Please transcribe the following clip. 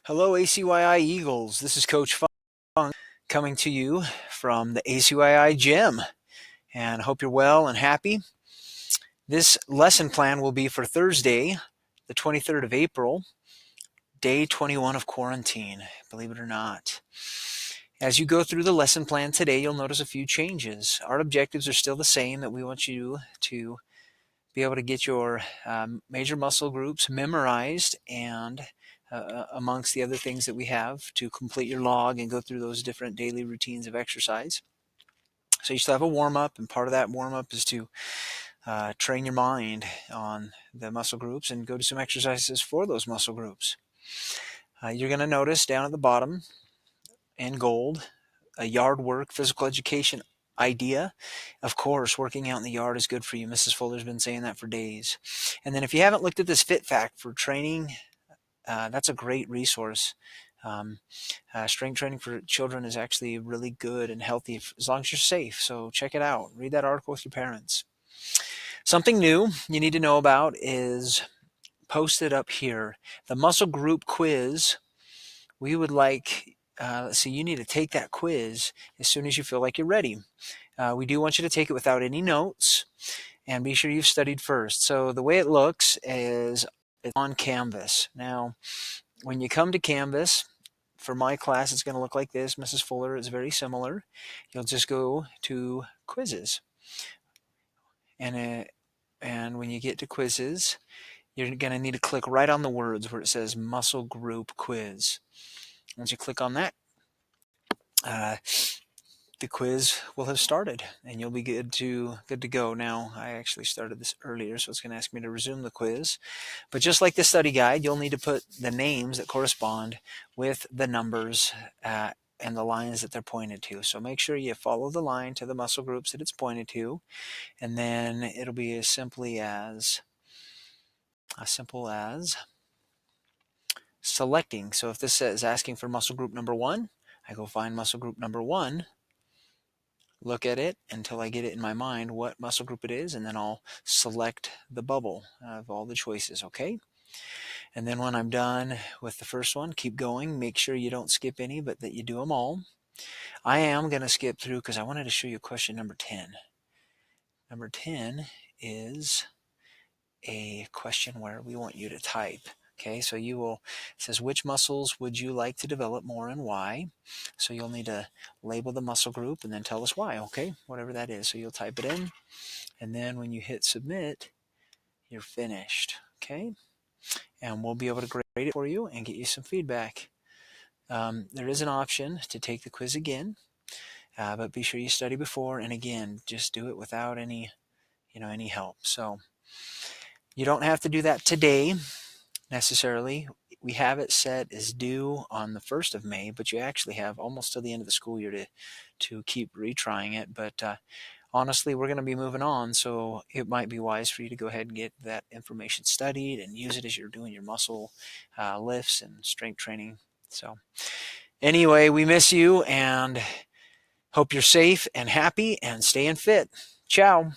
Hello, ACYI Eagles. This is Coach Fung coming to you from the ACYI gym. And I hope you're well and happy. This lesson plan will be for Thursday, the 23rd of April, day 21 of quarantine, believe it or not. As you go through the lesson plan today, you'll notice a few changes. Our objectives are still the same, that we want you to be able to get your major muscle groups memorized and amongst the other things that we have to complete your log and go through those different daily routines of exercise. So you still have a warm-up, and part of that warm-up is to train your mind on the muscle groups and go to some exercises for those muscle groups. You're going to notice down at the bottom in gold, a yard work physical education idea. Of course, working out in the yard is good for you. Mrs. Fuller's been saying that for days. And then if you haven't looked at this Fit Fact for training, that's a great resource. Strength training for children is actually really good and healthy as long as you're safe. So check it out. Read that article with your parents. Something new you need to know about is posted up here. The muscle group quiz. We would like, let's see, you need to take that quiz as soon as you feel like you're ready. We do want you to take it without any notes, and be sure you've studied first. So the way it looks is it's on Canvas. Now, when you come to Canvas, for my class, it's going to look like this. Mrs. Fuller is very similar. You'll just go to quizzes. And when you get to quizzes, you're going to need to click right on the words where it says muscle group quiz. Once you click on that, the quiz will have started and you'll be good to go. Now, I actually started this earlier, so it's going to ask me to resume the quiz. But just like the study guide, you'll need to put the names that correspond with the numbers and the lines that they're pointed to. So make sure you follow the line to the muscle groups that it's pointed to, and then it'll be as simple as selecting. So if this is asking for muscle group number 1, I go find muscle group number 1, look at it until I get it in my mind what muscle group it is, and then I'll select the bubble of all the choices, okay? And then when I'm done with the first one, keep going. Make sure you don't skip any, but that you do them all. I am going to skip through because I wanted to show you question number 10. Number 10 is a question where we want you to type. Okay, so it says, which muscles would you like to develop more and why? So you'll need to label the muscle group and then tell us why, okay? Whatever that is. So you'll type it in, and then when you hit submit, you're finished, okay? And we'll be able to grade it for you and get you some feedback. There is an option to take the quiz again, but be sure you study before, and again, just do it without any help. So you don't have to do that today necessarily. We have it set as due on the 1st of May, but you actually have almost till the end of the school year to keep retrying it. But honestly, we're going to be moving on, so it might be wise for you to go ahead and get that information studied and use it as you're doing your muscle lifts and strength training. So anyway, we miss you and hope you're safe and happy and staying fit. Ciao.